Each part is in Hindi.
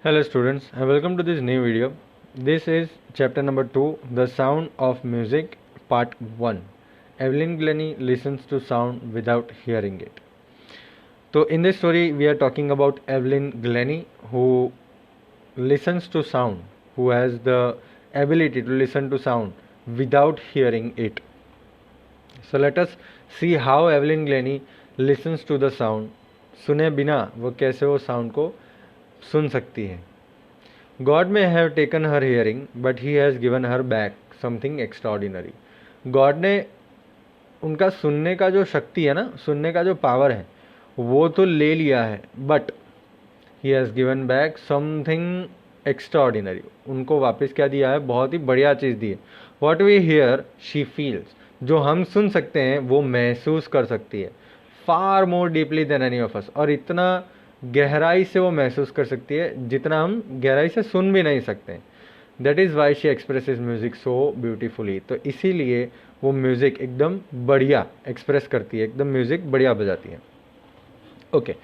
Hello students and welcome to this new video. This is chapter number 2, The Sound of Music, part 1. Evelyn Glennie listens to sound without hearing it. So in this story we are talking about Evelyn Glennie, who listens to sound, who has the ability to listen to sound without hearing it. So let us see how Evelyn Glennie listens to the sound. सुने बिना वो कैसे वो साउंड को सुन सकती है. God may have taken her hearing, but he has given her back something extraordinary. God ने उनका सुनने का जो शक्ति है ना, सुनने का जो पावर है वो तो ले लिया है, but he has given back something extraordinary. उनको वापस क्या दिया है? बहुत ही बढ़िया चीज़ दी है. What we hear, she feels. जो हम सुन सकते हैं वो महसूस कर सकती है. Far more deeply than any of us. और इतना गहराई से वो महसूस कर सकती है जितना हम गहराई से सुन भी नहीं सकते. That is why she expresses music so beautifully. तो इसीलिए वो म्यूज़िक एकदम बढ़िया एक्सप्रेस करती है, एकदम म्यूज़िक बढ़िया बजाती है. ओके,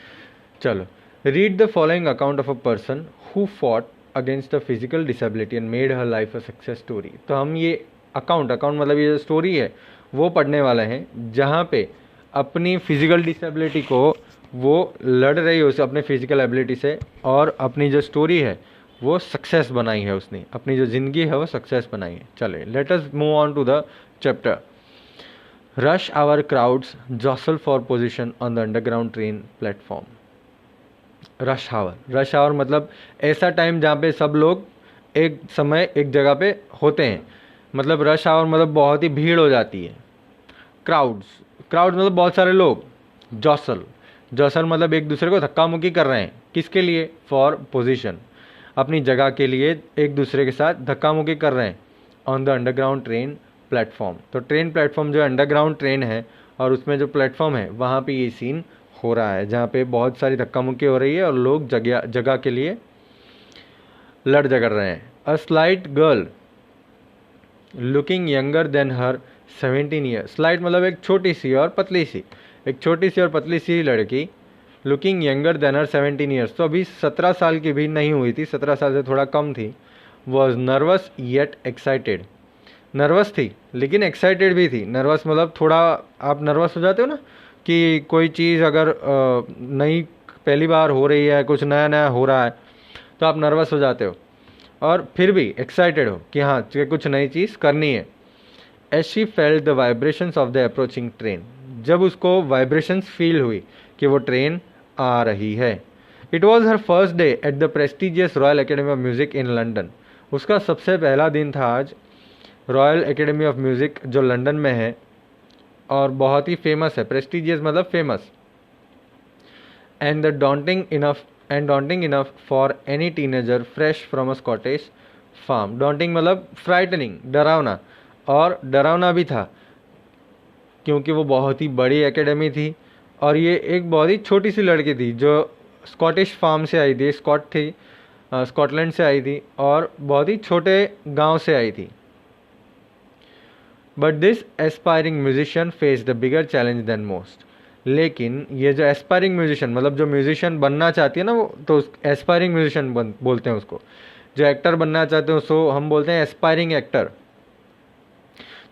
चलो. Read the following account of a person who fought against a physical disability and made her life a success story. तो हम ये अकाउंट मतलब ये जो स्टोरी है वो पढ़ने वाले हैं जहाँ पे अपनी फिजिकल डिसेबिलिटी को वो लड़ रही है उसे अपने फिजिकल एबिलिटी से, और अपनी जो स्टोरी है वो सक्सेस बनाई है उसने, अपनी जो ज़िंदगी है वो सक्सेस बनाई है. चले, let us move on to the chapter. Rush hour crowds jostle for position on the underground train platform. Rush hour मतलब ऐसा टाइम जहाँ पे सब लोग एक समय एक जगह पे होते हैं. मतलब रश आवर मतलब बहुत ही भीड़ हो जाती है. क्राउड्स मतलब बहुत सारे लोग. जॉसल मतलब एक दूसरे को धक्का मुक्की कर रहे हैं. किसके लिए? फॉर पोजीशन, अपनी जगह के लिए एक दूसरे के साथ धक्का मुक्की कर रहे हैं. On the underground train platform. तो ट्रेन प्लेटफॉर्म जो अंडरग्राउंड ट्रेन है और उसमें जो प्लेटफॉर्म है वहाँ पे ये सीन हो रहा है जहाँ पे बहुत सारी धक्का मुक्की हो रही है और लोग जगह के लिए लड़ झगड़ रहे हैं. A slight girl looking younger than her 17 year. Slight मतलब एक छोटी सी और पतली सी लड़की. लुकिंग यंगर देन हर 17 ईयर्स, तो अभी 17 साल की भी नहीं हुई थी, 17 साल से थोड़ा कम थी. Was nervous yet excited. Nervous थी लेकिन एक्साइटेड भी थी. नर्वस मतलब थोड़ा आप नर्वस हो जाते हो ना कि कोई चीज़ अगर नई पहली बार हो रही है, कुछ नया हो रहा है तो आप नर्वस हो जाते हो, और फिर भी एक्साइटेड हो कि हाँ कुछ नई चीज़ करनी है. As she felt the vibrations of the approaching train. जब उसको वाइब्रेशंस फील हुई कि वो ट्रेन आ रही है. It was her first day at the prestigious royal academy of music in London. उसका सबसे पहला दिन था आज रॉयल एकेडमी ऑफ म्यूज़िक जो लंदन में है और बहुत ही फेमस है. प्रेस्टिजियस मतलब famous. And daunting enough for any teenager fresh from a Scottish farm. Daunting मतलब फ्राइटनिंग, डरावना, और डरावना भी था क्योंकि वो बहुत ही बड़ी एकेडमी थी और ये एक बहुत ही छोटी सी लड़की थी जो स्कॉटिश फार्म से आई थी. स्कॉटलैंड से आई थी और बहुत ही छोटे गांव से आई थी. But this aspiring musician face the bigger challenge than most. लेकिन ये जो एस्पायरिंग म्यूजिशियन मतलब जो म्यूजिशियन बनना चाहती है ना वो, तो एस्पायरिंग म्यूजिशियन बोलते हैं उसको. जो एक्टर बनना चाहते हैं उसको हम बोलते हैं एस्पायरिंग एक्टर.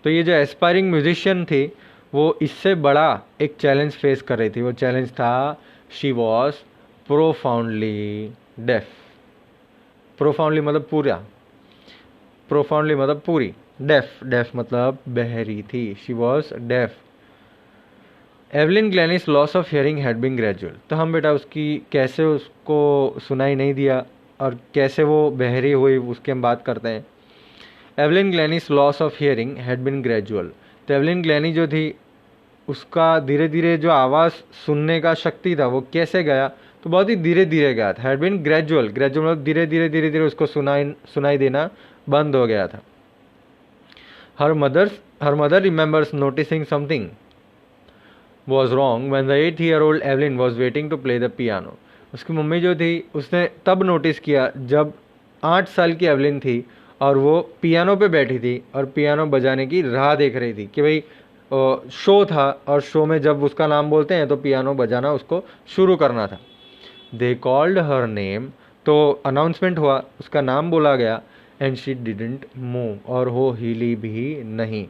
तो ये जो एस्पायरिंग म्यूजिशियन थी वो इससे बड़ा एक चैलेंज फेस कर रही थी. वो चैलेंज था she was profoundly deaf. Profoundly मतलब पूरा, प्रोफाउंडली मतलब पूरी, डेफ मतलब बहरी थी. She was deaf. Evelyn Glennie's loss of hearing had been gradual. तो हम बेटा उसकी कैसे उसको सुनाई नहीं दिया और कैसे वो बहरी हुई उसकी हम बात करते हैं. Evelyn Glennie's loss of hearing had been gradual. तो एवलिन ग्लेनी जो थी उसका धीरे धीरे जो आवाज़ सुनने का शक्ति था वो कैसे गया, तो बहुत ही धीरे धीरे गया था. हैड बीन ग्रेजुअल मतलब धीरे धीरे उसको सुनाई देना बंद हो गया था. Her mother remembers noticing something was wrong when the 8-year-old Evelyn was waiting to play the piano. उसकी मम्मी जो थी उसने तब नोटिस किया जब 8 साल की एवलिन थी और वो पियानो पे बैठी थी और पियानो बजाने की राह देख रही थी कि भाई शो था और शो में जब उसका नाम बोलते हैं तो पियानो बजाना उसको शुरू करना था. दे कॉल्ड हर नेम तो अनाउंसमेंट हुआ, उसका नाम बोला गया, एंड शी डिडंट मूव, और वो हिली भी नहीं।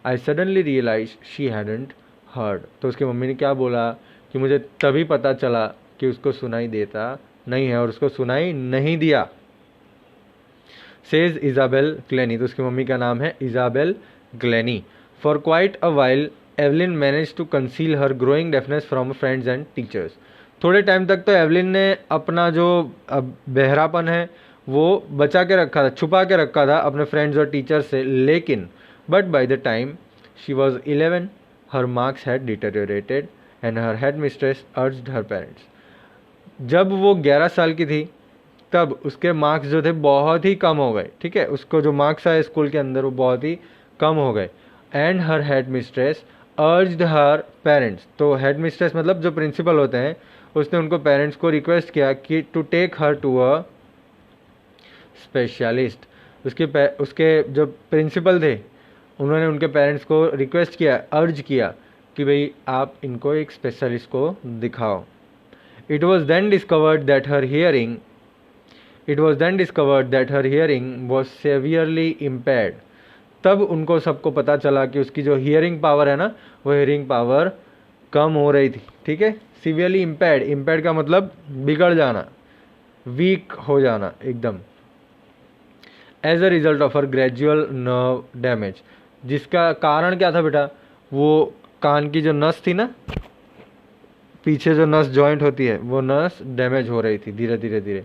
I suddenly realise she hadn't heard, तो उसकी मम्मी ने क्या बोला कि मुझे तभी पता चला कि उसको सुनाई देता नहीं है, और उसको सुनाई नहीं दिया। सेज इजाबेल ग्लेनी, तो उसकी मम्मी का नाम है Isabel Glennie. For quite a while Evelyn manage to conceal her growing deafness from friends and teachers. थोड़े टाइम तक तो एवलिन ने अपना जो बहरापन है वो बचा के रखा था, छुपा के रखा था अपने फ्रेंड्स और टीचर्स से, लेकिन but by the time she was 11 her marks had deteriorated and her headmistress urged her parents. जब वो 11 साल की थी तब उसके मार्क्स जो थे बहुत ही कम हो गए, ठीक है, उसको जो मार्क्स आए स्कूल के अंदर वो बहुत ही कम हो गए। And her headmistress urged her parents, तो हेड मिस्ट्रेस मतलब जो प्रिंसिपल होते हैं, उसने उनको पेरेंट्स को रिक्वेस्ट किया कि to take her to a specialist. उसके जो प्रिंसिपल थे उन्होंने उनके पेरेंट्स को रिक्वेस्ट किया, अर्ज किया कि भाई आप इनको एक स्पेशलिस्ट को दिखाओ। It was then discovered that her hearing was severely impaired. तब उनको सबको पता चला कि उसकी जो हियरिंग पावर है ना, वो हियरिंग पावर कम हो रही थी, ठीक है। सीवियरली इम्पेयर्ड का मतलब बिगड़ जाना, वीक हो जाना एकदम। As a result of her gradual nerve damage, जिसका कारण क्या था बेटा, वो कान की जो नस थी ना, पीछे जो नस जॉइंट होती है, वो नस डैमेज हो रही थी धीरे धीरे।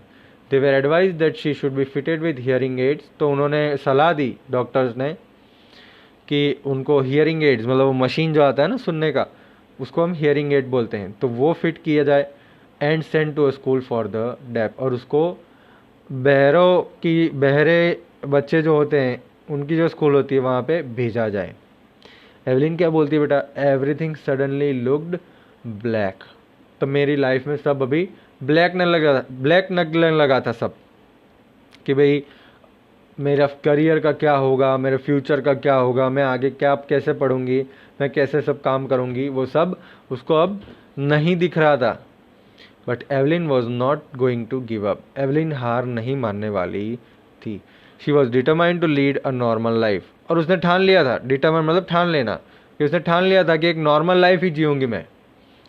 They were advised that she should be fitted with hearing aids, तो उन्होंने सलाह दी डॉक्टर्स ने कि उनको हियरिंग एड्स मतलब वो मशीन जो आता है ना सुनने का, उसको हम हियरिंग एड बोलते हैं, तो वो फिट किया जाए। And send to a school for the deaf, और उसको बहरे बच्चे जो होते हैं उनकी जो स्कूल होती है वहाँ पे भेजा जाए। एवलिन क्या बोलती है बेटा, एवरीथिंग सडनली लुक्ड ब्लैक, तो मेरी लाइफ में सब अभी ब्लैक लगने लगा था सब, कि भाई मेरा करियर का क्या होगा, मेरे फ्यूचर का क्या होगा, मैं आगे क्या कैसे पढ़ूंगी, मैं कैसे सब काम करूंगी, वो सब उसको अब नहीं दिख रहा था। But Evelyn was not going to give up, Evelyn हार नहीं मानने वाली थी। She was determined to lead a normal life, और उसने ठान लिया था, डिटरमाइन मतलब ठान लेना, कि उसने ठान लिया था कि एक नॉर्मल लाइफ ही जीऊँगी मैं।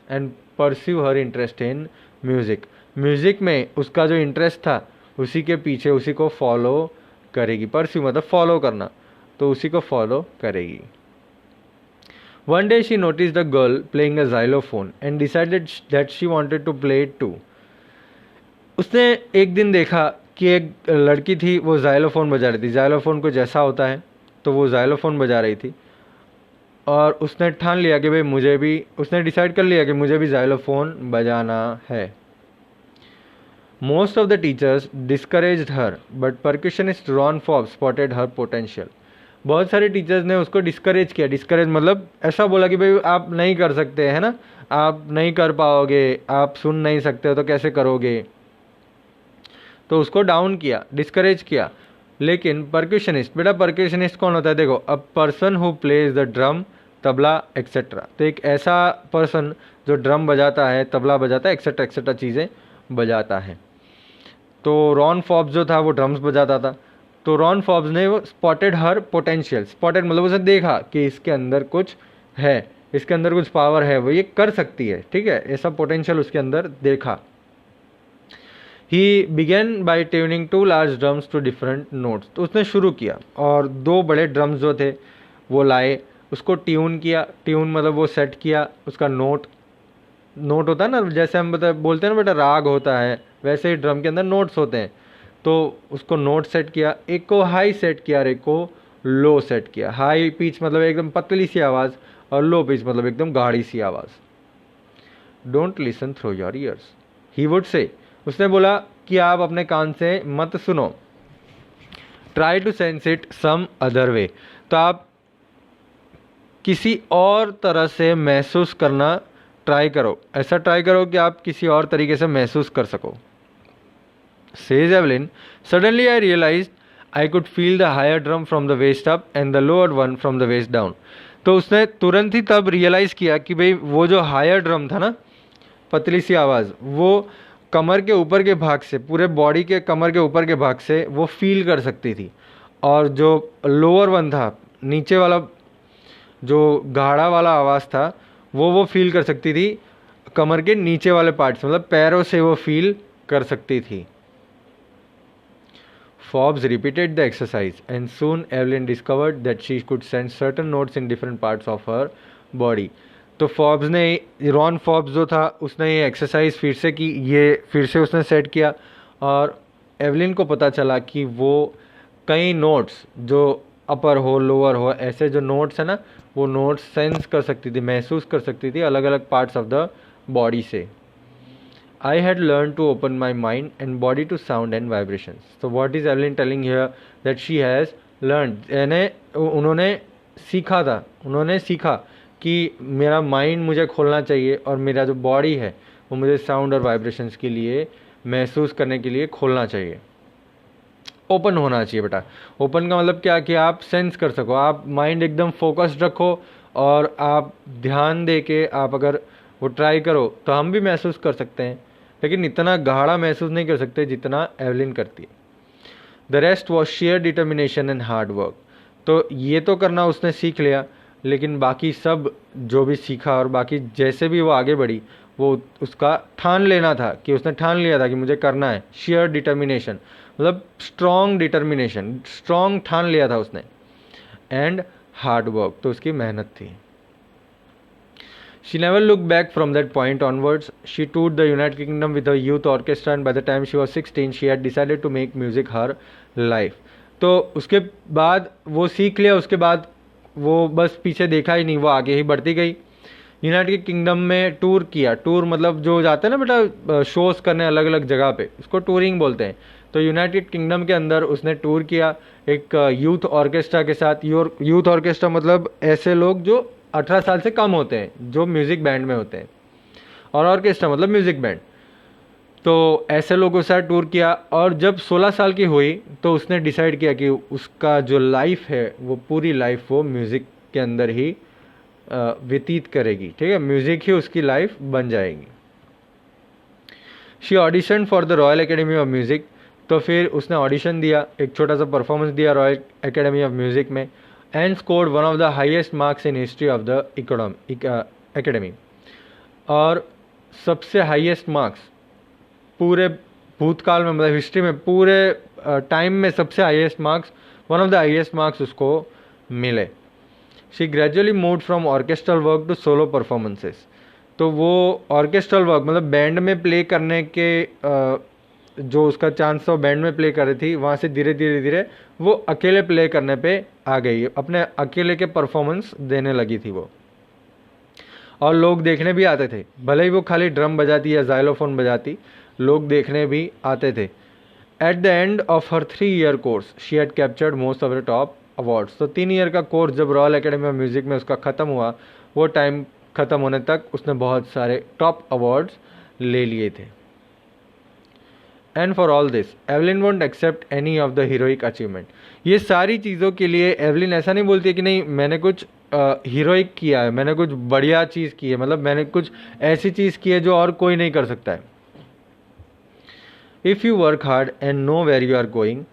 And pursue her interest in music, music में उसका जो इंटरेस्ट था उसी के पीछे उसी को फॉलो करेगी। परस्यू मतलब फॉलो करना, तो उसी को फॉलो करेगी। One day she noticed a girl playing a xylophone and decided that she wanted to play it too. उसने एक दिन देखा कि एक लड़की थी वो xylophone बजा रही थी, xylophone को जैसा होता है तो वो xylophone बजा रही थी, और उसने ठान लिया कि भाई मुझे भी, उसने डिसाइड कर लिया कि मुझे भी xylophone बजाना है। Most of the teachers discouraged her, but percussionist Ron Forbes spotted her potential. बहुत सारे टीचर्स ने उसको डिस्करेज किया, डिस्करेज मतलब ऐसा बोला कि भाई आप नहीं कर सकते, है ना, आप नहीं कर पाओगे, आप सुन नहीं सकते हो तो कैसे करोगे, तो उसको डाउन किया, डिस्करेज किया। लेकिन परक्यूशनिस्ट, बेटा परक्यूशनिस्ट कौन होता है, देखो, a person who plays the drum, tabla etcetera, तो एक ऐसा पर्सन जो ड्रम बजाता है, तबला बजाता है, एक्सेट्रा एक्सेट्रा चीज़ें बजाता है। तो रॉन फॉब्स जो था वो ड्रम्स बजाता था, तो रॉन फॉब्स ने वो स्पॉटेड हर पोटेंशियल, स्पॉटेड मतलब उसे देखा कि इसके अंदर कुछ है, इसके अंदर कुछ पावर है, वो ये कर सकती है, ठीक है, ऐसा पोटेंशियल उसके अंदर देखा। He began by tuning 2 large drums to different notes, तो उसने शुरू किया और 2 बड़े ड्रम्स जो थे वो लाए, उसको ट्यून किया, ट्यून मतलब वो सेट किया, उसका नोट होता है ना, जैसे हम बोलते हैं ना बेटा राग होता है, वैसे ही ड्रम के अंदर नोट्स होते हैं, तो उसको नोट सेट किया, एक को हाई सेट किया और एक को लो सेट किया। हाई पिच मतलब एकदम पतली सी आवाज़, और लो पिच मतलब एकदम गाढ़ी सी आवाज़। Don't listen through your ears, he would say, उसने बोला कि आप अपने कान से मत सुनो, try to sense it some other way, तो आप किसी और तरह से महसूस करना ट्राई करो, ऐसा ट्राई करो कि आप किसी और तरीके से महसूस कर सको। Says Evelyn, suddenly I realized I could feel the higher drum from the waist up and the lower one from the waist down. तो उसने तुरंत ही तब रियलाइज़ किया कि भाई वो जो हायर ड्रम था ना, पतली सी आवाज़, वो कमर के ऊपर के भाग से, पूरे बॉडी के कमर के ऊपर के भाग से वो फील कर सकती थी। और जो लोअर वन था, नीचे वाला जो गाढ़ा वाला आवाज़ था, वो फील कर सकती थी कमर के नीचे वाले पार्ट से, मतलब पैरों से वो फील कर सकती थी। Forbes repeated the exercise and soon Evelyn discovered that she could send certain notes in different parts of her body. तो फॉर्ब्स ने, रॉन फॉर्ब्स जो था, उसने ये एक्सरसाइज फिर से की, ये फिर से उसने सेट किया और एवलिन को पता चला कि वो कई नोट्स, जो अपर हो लोअर हो, ऐसे जो नोट्स है ना, वो नोट्स सेंस कर सकती थी, महसूस कर सकती थी अलग अलग पार्ट्स ऑफ द बॉडी से। I had learned to open my mind and body to sound and vibrations. So what is Evelyn telling here? That she has learned, यानी उन्होंने सीखा था, उन्होंने सीखा कि मेरा माइंड मुझे खोलना चाहिए और मेरा जो बॉडी है वो मुझे साउंड और वाइब्रेशंस के लिए, महसूस करने के लिए खोलना चाहिए, ओपन होना चाहिए बेटा। ओपन का मतलब क्या कि आप सेंस कर सको, आप माइंड एकदम फोकस्ड रखो और आप ध्यान दे के आप अगर वो ट्राई करो तो हम भी महसूस कर सकते हैं, लेकिन इतना गाढ़ा महसूस नहीं कर सकते जितना एवलिन करती है। The rest was share determination and hard work. तो ये तो करना उसने सीख लिया, लेकिन बाकी सब जो भी सीखा और बाकी जैसे भी वो आगे बढ़ी, वो उसका ठान लेना था, कि उसने ठान लिया था कि मुझे करना है। शेयर डिटर्मिनेशन मतलब स्ट्रॉन्ग डिटर्मिनेशन, स्ट्रॉन्ग ठान लिया था उसने। एंड हार्ड वर्क, तो उसकी मेहनत थी। She never looked back from that point onwards. She toured the United Kingdom with a youth orchestra and by the time she was 16 she had decided to make music her life. तो उसके बाद वो सीख लिया, उसके बाद वो बस पीछे देखा ही नहीं, वो आगे ही बढ़ती गई। यूनाइटेड किंगडम में टूर किया, टूर मतलब जो जाते हैं ना बेटा शोज करने अलग अलग जगह पे, उसको टूरिंग बोलते हैं। तो यूनाइटेड किंगडम के अंदर उसने टूर किया एक यूथ ऑर्केस्ट्रा के साथ। यूथ ऑर्केस्ट्रा मतलब ऐसे लोग जो 18 साल से कम होते हैं, जो म्यूज़िक बैंड में होते हैं, और ऑर्केस्ट्रा मतलब म्यूज़िक बैंड। तो ऐसे लोगों के साथ टूर किया और जब 16 साल की हुई तो उसने डिसाइड किया कि उसका जो लाइफ है वो पूरी लाइफ वो म्यूज़िक के अंदर ही व्यतीत करेगी, ठीक है, म्यूज़िक ही उसकी लाइफ बन जाएगी। She audition for the royal academy of Music. तो फिर उसने ऑडिशन दिया, एक छोटा सा परफॉर्मेंस दिया रॉयल एकेडमी ऑफ म्यूज़िक में, and scored one of the highest marks in history of the academy. और सबसे हाईएस्ट मार्क्स पूरे भूतकाल में, मतलब हिस्ट्री में, पूरे टाइम में सबसे highest marks, one of the highest marks उसको मिले। She gradually moved from orchestral work to solo performances. तो वो ऑर्केस्ट्रल वर्क मतलब बैंड में प्ले करने के जो उसका चांस था बैंड में प्ले कर रही थी, वहाँ से धीरे धीरे वो अकेले प्ले करने पे आ गई, अपने अकेले के परफॉर्मेंस देने लगी थी वो। और लोग देखने भी आते थे, भले ही वो खाली ड्रम बजाती या जाइलोफोन बजाती, लोग देखने भी आते थे। At the end of her 3 year course she had captured most of the top awards. तो 3 ईयर का कोर्स जब रॉयल एकेडमी ऑफ म्यूज़िक में उसका ख़त्म हुआ, वो टाइम ख़त्म होने तक उसने बहुत सारे टॉप अवार्ड्स ले लिए थे। And for all this Evelyn won't accept any of the heroic achievement. ये सारी चीज़ों के लिए एवलिन ऐसा नहीं बोलती है कि नहीं मैंने कुछ हीरोइक किया है, मैंने कुछ बढ़िया चीज़ की है, मतलब मैंने कुछ ऐसी चीज़ की है जो और कोई नहीं कर सकता है। If you work hard and know where you are going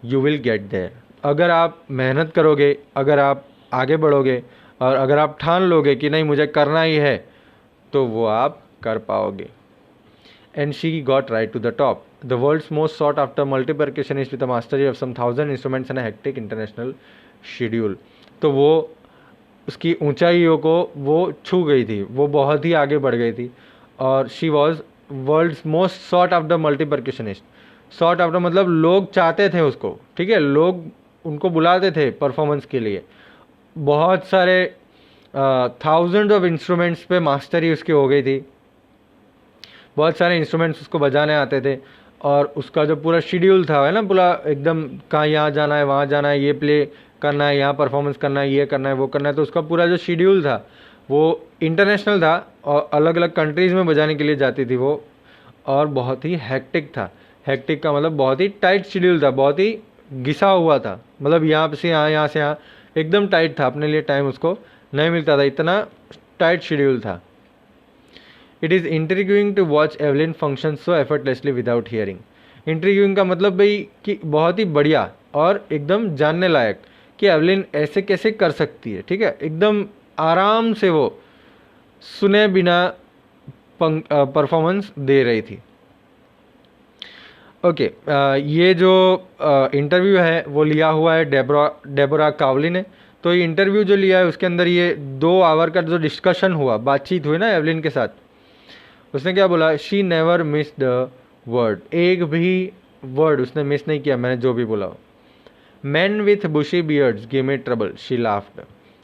you will get there. अगर आप मेहनत करोगे, अगर आप आगे बढ़ोगे और अगर आप ठान लोगे कि नहीं मुझे करना ही है, तो वो आप कर पाओगे। And she got right to the top, the world's most sought after multi percussionist with a mastery of some 1000 instruments and a hectic international schedule. तो वो उसकी ऊंचाइयों को वो छू गई थी, वो बहुत ही आगे बढ़ गई थी। और she was world's most sought after multi percussionist. Sought after मतलब लोग चाहते थे उसको, ठीक है, लोग उनको बुलाते थे परफॉर्मेंस के लिए। बहुत सारे थाउजेंड ऑफ इंस्ट्रूमेंट्स पे मास्टरी उसकी हो गई थी, बहुत सारे इंस्ट्रूमेंट्स उसको बजाने आते थे। और उसका जो पूरा शेड्यूल था है ना, पूरा एकदम कहाँ यहाँ जाना है, वहाँ जाना है, ये प्ले करना है, यहाँ परफॉर्मेंस करना है, ये करना है, वो करना है। तो उसका पूरा जो शेड्यूल था वो इंटरनेशनल था और अलग अलग कंट्रीज़ में बजाने के लिए जाती थी वो, और बहुत ही हेक्टिक था। हेक्टिक का मतलब बहुत ही टाइट शेड्यूल था, बहुत ही घिसा हुआ था, मतलब यहाँ से यहाँ, यहाँ से यहाँ, एकदम टाइट था, अपने लिए टाइम उसको नहीं मिलता था, इतना टाइट शेड्यूल था। It is intriguing to watch Evelyn function so effortlessly without hearing. Intriguing का मतलब भाई कि बहुत ही बढ़िया और एकदम जानने लायक कि एवलिन ऐसे कैसे कर सकती है, ठीक है, एकदम आराम से वो सुने बिना परफॉर्मेंस दे रही थी। ओके, ये जो इंटरव्यू है वो लिया हुआ है डेबोरा कावली ने। तो ये इंटरव्यू जो लिया है उसके अंदर ये 2 आवर का जो डिस्कशन हुआ, बातचीत हुई ना एवलिन के साथ, उसने क्या बोला, she never miss the word, एक भी वर्ड उसने मिस नहीं किया मैंने जो भी बोला। Man with bushy beards give me trouble, she laughed.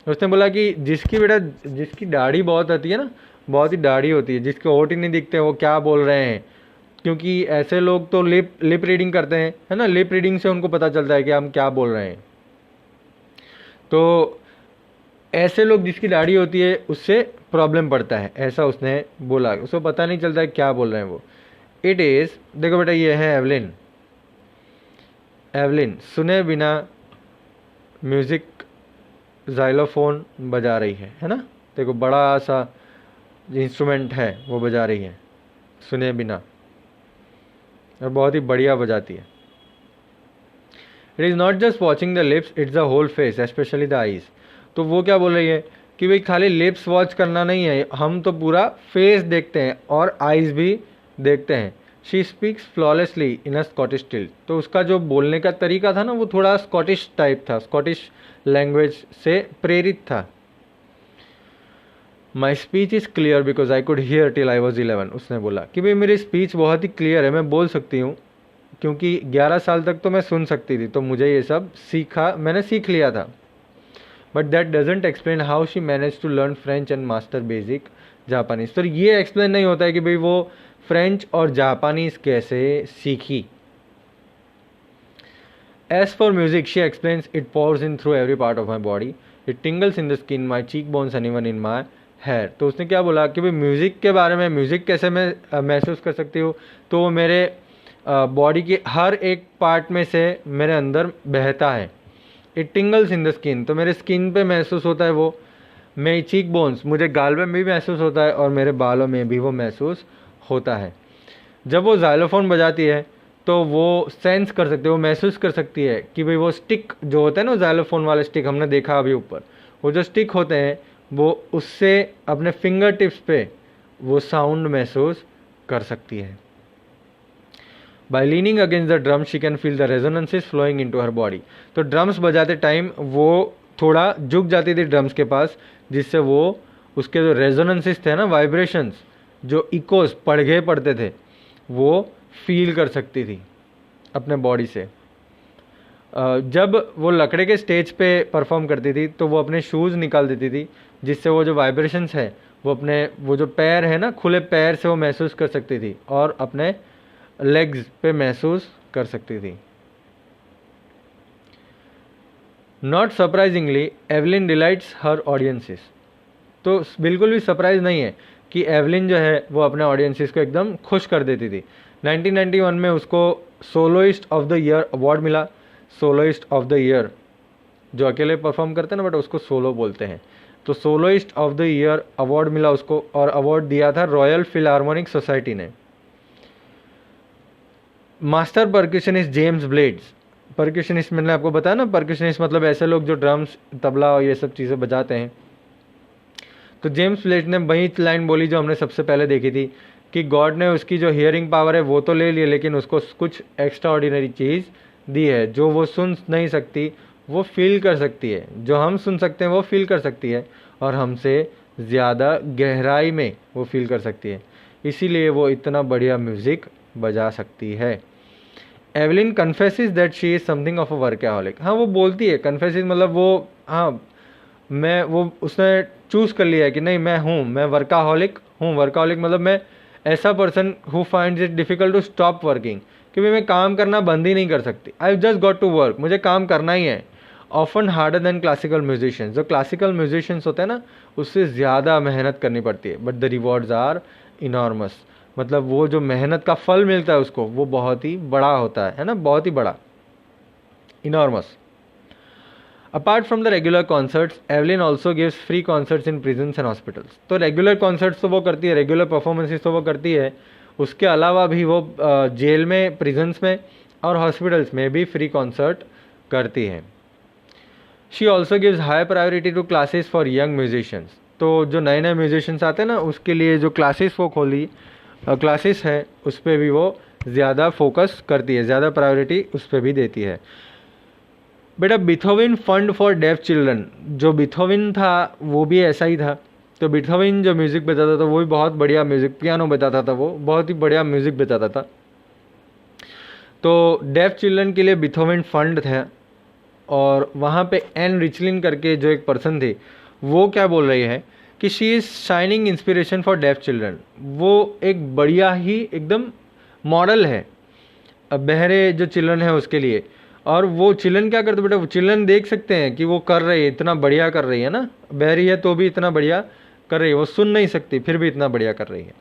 उसने बोला कि जिसकी दाढ़ी बहुत होती है ना, बहुत ही दाढ़ी होती है, जिसके होठ ही नहीं दिखते वो क्या बोल रहे हैं, क्योंकि ऐसे लोग तो लिप रीडिंग करते हैं, है ना, लिप रीडिंग से उनको पता चलता है कि हम क्या बोल रहे हैं। तो ऐसे लोग जिसकी दाढ़ी होती है उससे प्रॉब्लम पड़ता है, ऐसा उसने बोला, उसको पता नहीं चलता है क्या बोल रहे हैं वो। इट इज़, देखो बेटा ये है एवलिन। एवलिन सुने बिना म्यूज़िक जाइलोफोन बजा रही है ना, देखो बड़ा सा इंस्ट्रूमेंट है वो बजा रही है सुने बिना, और बहुत ही बढ़िया बजाती है। It is not just watching the lips, it's the whole face, specially the eyes. तो वो क्या बोल रही है कि भाई खाली लिप्स वॉच करना नहीं है, हम तो पूरा फेस देखते हैं और आईज भी देखते हैं। She speaks flawlessly in a Scottish tilt. तो उसका जो बोलने का तरीका था ना वो थोड़ा स्कॉटिश टाइप था, स्कॉटिश लैंग्वेज से प्रेरित था। My speech is clear because I could hear till I was 11। उसने बोला कि भाई मेरी स्पीच बहुत ही क्लियर है, मैं बोल सकती हूँ क्योंकि 11 साल तक तो मैं सुन सकती थी, तो मुझे ये सब मैंने सीख लिया था। But that doesn't explain how she manage to learn French and master basic Japanese. तो ये एक्सप्लेन नहीं होता है कि भाई वो फ्रेंच और जापानीज कैसे सीखी। As for music she explains, it pours in through every part of my body, it tingles in the skin, my cheek bones and even in my hair. तो उसने क्या बोला कि भाई म्यूज़िक के बारे में, म्यूज़िक कैसे मैं महसूस कर सकती हूँ, तो वो मेरे बॉडी के हर एक पार्ट में से मेरे अंदर बहता है। It tingles in the skin, तो मेरे स्किन पे महसूस होता है वो। मेरी चीक बोन्स, मुझे गाल में भी महसूस होता है और मेरे बालों में भी वो महसूस होता है। जब वो जाइलोफोन बजाती है तो वो सेंस कर सकती है, वो महसूस कर सकती है कि भाई वो स्टिक जो होता है ना, जाइलोफोन वाले स्टिक हमने देखा अभी ऊपर, वो जो स्टिक होते हैं वो उससे अपने फिंगर टिप्स पे वो साउंड महसूस कर सकती है। By leaning against the drum she can feel the resonances flowing into her body. तो ड्रम्स बजाते टाइम वो थोड़ा झुक जाती थी ड्रम्स के पास, जिससे वो उसके जो रेजोनेंसेस थे ना, वाइब्रेशंस, जो इकोस पड़घे पड़ते थे, वो फील कर सकती थी अपने बॉडी से। जब वो लकड़े के स्टेज पे परफॉर्म करती थी तो वो अपने शूज़ निकाल देती थी, जिससे वो जो वाइब्रेशंस है वो अपने वो जो पैर है ना, खुले पैर से वो महसूस कर सकती थी और अपने लेग्स पे महसूस कर सकती थी। Not surprisingly Evelyn delights her audiences. तो बिल्कुल भी सरप्राइज नहीं है कि एवलिन जो है वो अपने ऑडियंसेस को एकदम खुश कर देती थी। 1991 में उसको soloist of the year award मिला। सोलोइस्ट ऑफ द ईयर जो अकेले परफॉर्म करते हैं ना, बट उसको सोलो बोलते हैं। तो soloist of the year award मिला उसको, और अवार्ड दिया था रॉयल फिलहार्मोनिक सोसाइटी ने। Master percussionist James Blades. Percussionist मैंने आपको बताया ना, परक्यूशनिस्ट मतलब ऐसे लोग जो ड्रम्स, तबला और ये सब चीज़ें बजाते हैं। तो जेम्स ब्लेड ने वही लाइन बोली जो हमने सबसे पहले देखी थी कि गॉड ने उसकी जो हियरिंग पावर है वो तो ले ली, लेकिन उसको कुछ एक्स्ट्रा ऑर्डिनरी चीज़ दी है, जो वो सुन नहीं सकती वो फील कर सकती है, जो हम सुन सकते हैं वो फील कर सकती है, और हमसे ज़्यादा गहराई में वो फील कर सकती है, इसीलिए वो इतना बढ़िया म्यूज़िक बजा सकती है। Evelyn confesses that she is something of a workaholic. हाँ वो बोलती है, कन्फेसिस मतलब वो, हाँ मैं वो उसने चूज़ कर लिया है कि नहीं मैं वर्काहॉलिक हूँ। वर्काहॉलिक मतलब मैं ऐसा person who finds it difficult to stop working, कि भाई मैं काम करना बंद ही नहीं कर सकती। I just got to work, मुझे काम करना ही है। Often harder than classical musicians. जो क्लासिकल म्यूजिशियंस होते हैं ना, उससे ज़्यादा मेहनत करनी पड़ती है, but the rewards are enormous. मतलब वो जो मेहनत का फल मिलता है उसको, वो बहुत ही बड़ा होता है ना, बहुत ही बड़ा, enormous. Apart from the regular concerts Evelyn also gives free concerts in prisons and hospitals. तो रेगुलर कॉन्सर्ट्स तो वो करती है, रेगुलर परफॉर्मेंसेस तो वो करती है, उसके अलावा भी वो जेल में, प्रिजन्स में और हॉस्पिटल्स में भी फ्री कॉन्सर्ट करती है। She also gives high priority to classes for young musicians. तो जो नए नए म्यूजिशियंस आते हैं ना, उसके लिए जो क्लासेस वो खोली, क्लासेस है, उस पर भी वो ज़्यादा फोकस करती है, ज़्यादा प्रायोरिटी उस पर भी देती है। बेटा Beethoven fund for def children, जो बीथोवन था वो भी ऐसा ही था। तो बीथोवन जो म्यूज़िक बजाता था वो भी बहुत बढ़िया म्यूज़िक, पियानो बजाता था, वो बहुत ही बढ़िया म्यूज़िक बजाता था। तो डेफ चिल्ड्रन के लिए बीथोवन फंड था, और वहाँ पे एन रिचलिन करके जो एक पर्सन थे, वो क्या बोल रही है कि she is shining inspiration for def children. वो एक बढ़िया ही एकदम मॉडल है बहरे जो चिल्ड्रन है उसके लिए। और वो चिल्ड्रन क्या करते बेटा, चिल्ड्रन देख सकते हैं कि वो कर रही है, इतना बढ़िया कर रही है ना, बहरी है तो भी इतना बढ़िया कर रही है, वो सुन नहीं सकती फिर भी इतना बढ़िया कर रही है।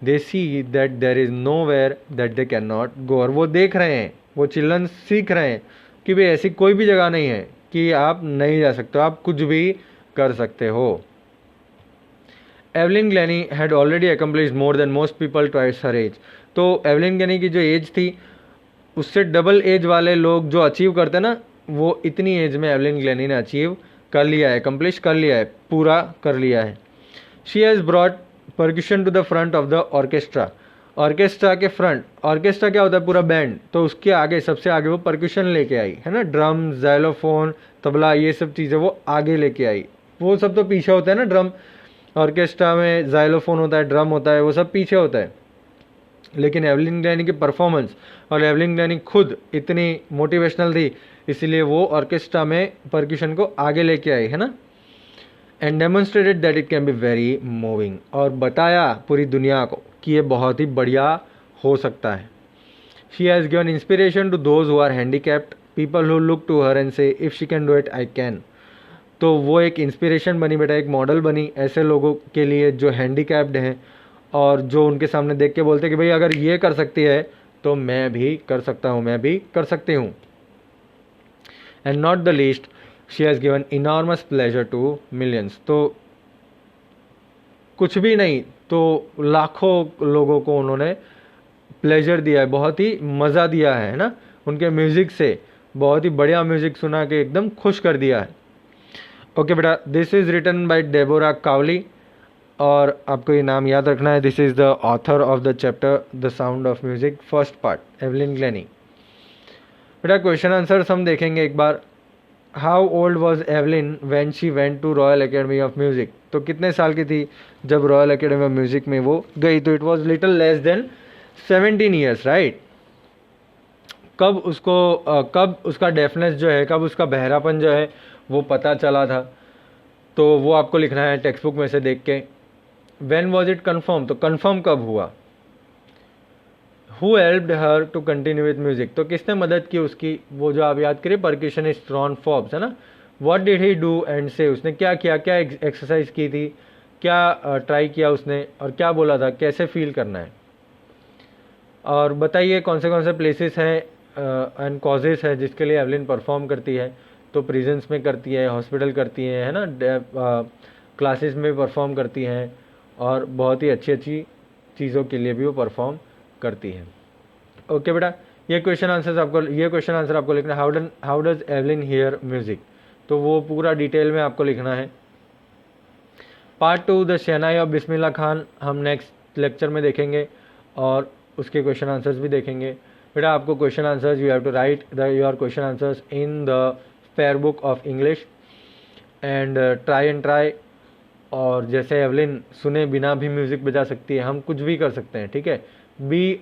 They see that there is nowhere that they cannot go, और वो देख रहे हैं, वो चिल्ड्रन सीख रहे हैं कि भाई ऐसी कोई भी जगह नहीं है कि आप नहीं जा सकते हो, आप कुछ भी कर सकते हो। Evelyn Glennie had already accomplished more than most people twice her age. तो एवलिन ग्लैनी की जो एज थी उससे डबल एज वाले लोग जो अचीव करते हैं ना, वो इतनी एज में एवलिन ग्लैनी ने अचीव कर लिया है, अकम्प्लिश कर लिया है, पूरा कर लिया है। She has brought percussion to the front of the orchestra. Orchestra के फ्रंट, ऑर्केस्ट्रा क्या होता है, पूरा बैंड, तो उसके आगे सबसे आगे वो परक्यूशन लेके आई है ना, ड्रम, जाइलोफोन, तबला, ये सब चीज़ें वो आगे लेके आई। वो सब तो पीछे होता है ना, ड्रम ऑर्केस्ट्रा में जाइलोफोन होता है, ड्रम होता है, वो सब पीछे होता है। लेकिन एवलिन ग्लैनी की परफॉर्मेंस और एवलिन ग्लैनी खुद इतनी मोटिवेशनल थी, इसलिए वो ऑर्केस्ट्रा में परक्यूशन को आगे लेके आई है ना। And demonstrated that it can be very moving, और बताया पूरी दुनिया को कि ये बहुत ही बढ़िया हो सकता है। She has given inspiration to those who are handicapped people who look to her and say if she can do it I can. तो वो एक इंस्पिरेशन बनी बेटा, एक मॉडल बनी ऐसे लोगों के लिए जो हैंडीकैप्ड हैं और जो उनके सामने देख के बोलते हैं कि भाई अगर ये कर सकती है तो मैं भी कर सकता हूँ, मैं भी कर सकती हूँ। And not the least she has given enormous pleasure to millions. तो कुछ भी नहीं तो लाखों लोगों को उन्होंने प्लेजर दिया है, बहुत ही मज़ा दिया है ना, उनके म्यूज़िक से बहुत ही बढ़िया म्यूज़िक सुना के एकदम खुश कर दिया है। ओके बेटा, this is written by Deborah Cowley, और आपको ये नाम याद रखना है। This is the author of the chapter the Sound of Music, first part, Evelyn Glennie. बेटा क्वेश्चन आंसर्स हम देखेंगे एक बार। How old was Evelyn when she went to Royal academy of Music. तो कितने साल की थी जब रॉयल एकेडमी ऑफ म्यूज़िक में वो गई? तो it was little less than 17 years, right. कब उसको कब उसका डेफनेस जो है, कब उसका बहरापन जो है वो पता चला था, तो वो आपको लिखना है टेक्स्ट बुक में से देख के। व्हेन वॉज इट कन्फर्म, तो कन्फर्म कब हुआ। Who helped her to continue with music, तो किसने मदद की उसकी, वो जो आप याद करिए परक्यूशनिस्ट रॉन फॉब्स है ना। What did he do and से, उसने क्या किया, क्या एक्सरसाइज की थी, क्या ट्राई किया उसने, और क्या बोला था, कैसे फील करना है। और बताइए कौन से प्लेसेस हैं एंड कॉजेस है जिसके लिए एवलिन परफॉर्म करती है। तो प्रिजन्स में करती है, हॉस्पिटल करती है ना, क्लासेस में परफॉर्म करती हैं, और बहुत ही अच्छी अच्छी चीज़ों के लिए भी वो परफॉर्म करती है। ओके बेटा, ये क्वेश्चन आंसर आपको लिखना है। How does Evelyn here music, तो वो पूरा डिटेल में आपको लिखना है। Part 2 the shehnai of Bismillah Khan हम नेक्स्ट लेक्चर में देखेंगे, और उसके क्वेश्चन आंसर्स भी देखेंगे। बेटा आपको question answers, you have to write your question answers in the fair book of English and try. और जैसे एवलिन सुने बिना भी म्यूज़िक बजा सकती है, हम कुछ भी कर सकते हैं, ठीक है। Be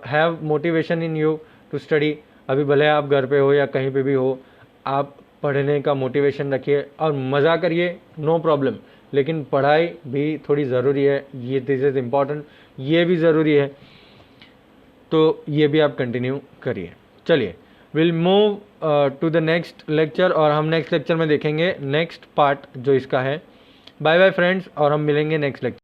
have motivation in you to study. अभी भले आप घर पे हो या कहीं पे भी हो, आप पढ़ने का मोटिवेशन रखिए और मज़ा करिए, नो प्रॉब्लम, लेकिन पढ़ाई भी थोड़ी ज़रूरी है, ये दिस इज़ इम्पॉर्टेंट, ये भी ज़रूरी है, तो ये भी आप कंटिन्यू करिए। चलिए will move to the next lecture, और हम नेक्स्ट लेक्चर में देखेंगे नेक्स्ट पार्ट जो इसका है। बाय बाय फ्रेंड्स, और हम मिलेंगे नेक्स्ट लेक्चर।